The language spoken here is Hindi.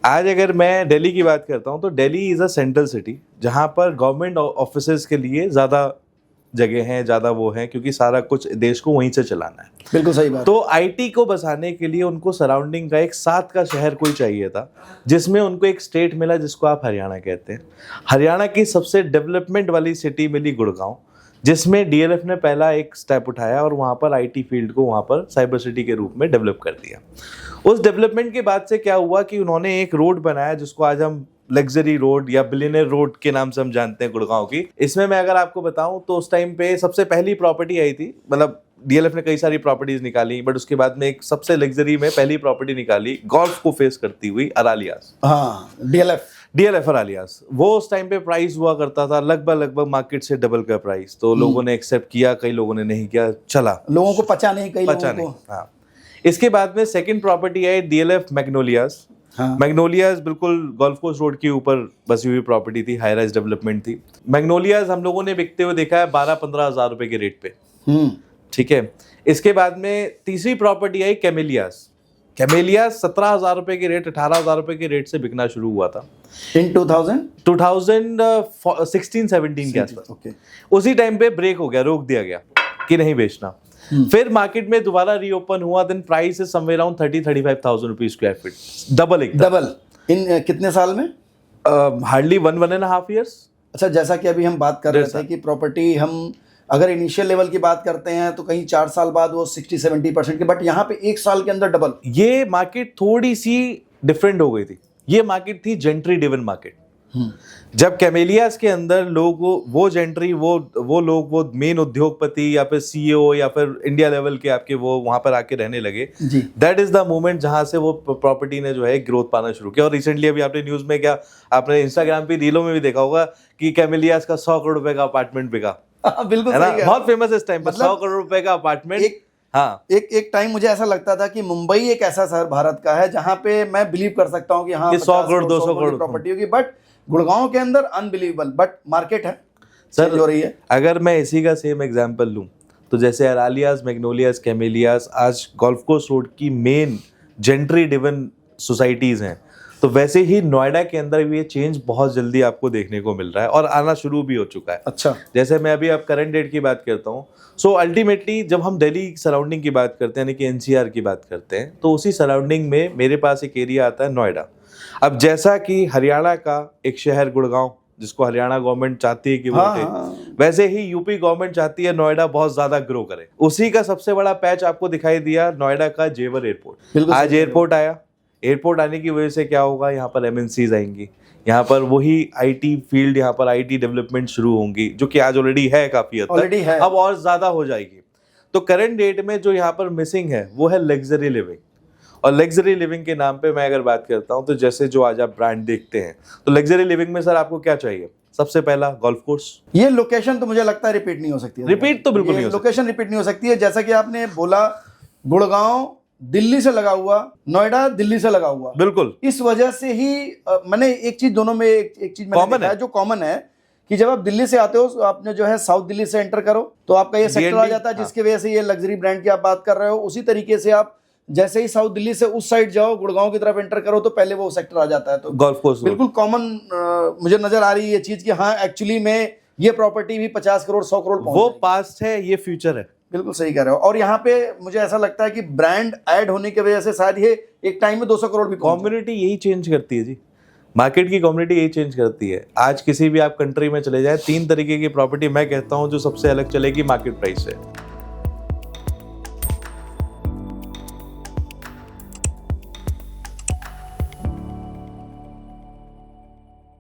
आज अगर मैं दिल्ली की बात करता हूँ तो Delhi is a central city जहाँ पर गवर्नमेंट ऑफिसेज के लिए ज़्यादा जगह हैं, ज़्यादा वो हैं, क्योंकि सारा कुछ देश को वहीं से चलाना है। बिल्कुल सही बात। तो आईटी को बसाने के लिए उनको सराउंडिंग का एक साथ का शहर कोई चाहिए था, जिसमें उनको एक स्टेट मिला जिसको आप हरियाणा कहते हैं। हरियाणा की सबसे डेवलपमेंट वाली सिटी मिली गुड़गांव, जिसमें डीएलएफ ने पहला एक स्टेप उठाया और वहाँ पर आईटी फील्ड को वहाँ पर साइबर सिटी के रूप में डेवलप कर दिया। उस डेवलपमेंट के बाद से क्या हुआ कि उन्होंने एक रोड बनाया जिसको आज हम लग्जरी रोड या बिलियनर रोड के नाम से हम जानते हैं गुड़गांव की। इसमें मैं अगर आपको बताऊं तो उस टाइम पे सबसे पहली प्रॉपर्टी आई थी, मतलब डीएलएफ ने कई सारी प्रॉपर्टीज निकाली, बट उसके बाद में एक सबसे लग्जरी में पहली प्रॉपर्टी निकाली गोल्फ को फेस करती हुई अरालियास। हाँ, डीएलएफ अरालियास। वो उस टाइम पे प्राइस हुआ करता था लगभग मार्केट से डबल का प्राइस। तो लोगों ने एक्सेप्ट किया, कई लोगों ने नहीं किया, चला, लोगों को पचा नहीं, कई लोगों को। हाँ। इसके बाद में सेकंड प्रॉपर्टी आई डीएलएफ मैग्नोलियास। हाँ। मैग्नोलियास बिल्कुल गोल्फ कोर्स रोड के ऊपर बसी हुई प्रॉपर्टी थी, हाई राइज डेवलपमेंट थी। मैग्नोलियास हम लोगों ने बिकते हुए देखा है 12-15 हज़ार रुपए के रेट पे। ठीक है। इसके बाद में तीसरी प्रॉपर्टी आई कैमेलियास। 17,000 रुपए के रेट, 18,000 रुपए के रेट से बिकना शुरू हुआ था इन 2016-17 के आसपास। उसी टाइम पे ब्रेक हो गया, रोक दिया गया कि नहीं बेचना। फिर मार्केट में दोबारा रीओपन हुआ, then price is somewhere around 30-35,000 rupees square feet, double in कितने साल में? Hardly 1.5 years। अच्छा, जैसा कि अभी हम बात कर रहे थे कि प्रॉपर्टी हम अगर इनिशियल लेवल की बात करते हैं तो कहीं 4 साल बाद वो 60-70% के, बट यहाँ पे 1 साल के अंदर डबल। ये मार्केट थोड़ी सी डिफरेंट हो गई थी। ये मार्केट थी जेंट्री ड्रिवन मार्केट। जब कैमेलियास के अंदर लोग वो जेंट्री, वो लोग, वो मेन उद्योगपति या फिर सीईओ या फिर इंडिया लेवल के आपके वो वहां पर आके रहने लगे, दैट इज द मोमेंट जहां से वो प्रॉपर्टी ने जो है ग्रोथ पाना शुरू किया। और रिसेंटली अभी आपने न्यूज में, क्या आपने इंस्टाग्राम पे रीलों में भी देखा होगा कि कैमेलियास का 100 करोड़ रुपए का अपार्टमेंट बिका। बिल्कुल, बहुत फेमस इस टाइम पर 100 करोड़ रुपए का अपार्टमेंट। हाँ, एक टाइम मुझे ऐसा लगता था कि मुंबई एक ऐसा शहर भारत का है जहां पे मैं बिलीव कर सकता हूं कि हाँ 100 करोड़ 200 करोड़ प्रॉपर्टी होगी, बट गुड़गांव के अंदर अनबिलीवेबल, बट मार्केट है सर हो रही है। अगर मैं इसी का सेम एग्जांपल लूं तो जैसे अरालियास, मैग्नोलियास, कैमेलियास आज गोल्फ कोर्स रोड की मेन जेंट्री ड्रिवन सोसाइटीज हैं, तो वैसे ही नोएडा के अंदर भी ये चेंज बहुत जल्दी आपको देखने को मिल रहा है और आना शुरू भी हो चुका है। अच्छा, जैसे मैं अभी अब करंट डेट की बात करता हूँ, सो अल्टीमेटली जब हम दिल्ली सराउंडिंग की बात करते हैं, यानी कि एनसीआर की बात करते हैं, तो उसी सराउंडिंग में मेरे पास एक एरिया आता है नोएडा। अब जैसा कि हरियाणा का एक शहर गुड़गांव, जिसको हरियाणा गवर्नमेंट चाहती है कि वो वैसे ही यूपी गवर्नमेंट चाहती है नोएडा बहुत ज्यादा ग्रो करे। उसी का सबसे बड़ा पैच आपको दिखाई दिया नोएडा का जेवर एयरपोर्ट। आज एयरपोर्ट आया, एयरपोर्ट आने की वजह से क्या होगा, यहाँ पर एमएनसीज आएंगी, यहाँ पर वही आईटी फील्ड, यहाँ पर आईटी डेवलपमेंट शुरू होंगी, जो कि आज ऑलरेडी है काफी हद तक, अब और ज्यादा हो जाएगी। तो करंट डेट में जो यहाँ पर मिसिंग है वो है लग्जरी लिविंग। और लग्जरी लिविंग के नाम पे मैं अगर बात करता हूँ तो जैसे जो आज आप ब्रांड देखते हैं, तो लग्जरी लिविंग में सर आपको क्या चाहिए? सबसे पहला गोल्फ कोर्स। ये लोकेशन तो मुझे लगता है रिपीट नहीं हो सकती है। रिपीट तो बिल्कुल नहीं हो सकती, लोकेशन रिपीट नहीं हो सकती है। जैसा कि आपने बोला, गुड़गांव दिल्ली से लगा हुआ, नोएडा दिल्ली से लगा हुआ, बिल्कुल इस वजह से ही मैंने एक चीज दोनों में एक चीज मैंने देखा है जो कॉमन है कि जब आप दिल्ली से आते हो तो आपने जो है साउथ दिल्ली से एंटर करो तो आपका ये सेक्टर आ जाता है, जिसकी वजह से ये लग्जरी ब्रांड की आप बात कर रहे हो। उसी तरीके से आप जैसे ही साउथ दिल्ली से उस साइड जाओ, गुड़गांव की तरफ एंटर करो तो पहले वो सेक्टर आ जाता है। तो गोल्फ कोर्स बिल्कुल कॉमन मुझे नजर आ रही है ये चीज कि हाँ एक्चुअली में ये प्रॉपर्टी भी 50 करोड़ 100 करोड़ वो पास्ट है, ये फ्यूचर है। बिल्कुल सही कह रहे हो। और यहाँ पे मुझे ऐसा लगता है कि ब्रांड ऐड होने की वजह से शायद ये एक टाइम में 200 करोड़ भी कम्युनिटी यही चेंज करती है जी, मार्केट की कम्युनिटी यही चेंज करती है। आज किसी भी आप कंट्री में चले जाए, 3 तरीके की प्रॉपर्टी मैं कहता हूँ जो सबसे अलग चलेगी मार्केट प्राइस से।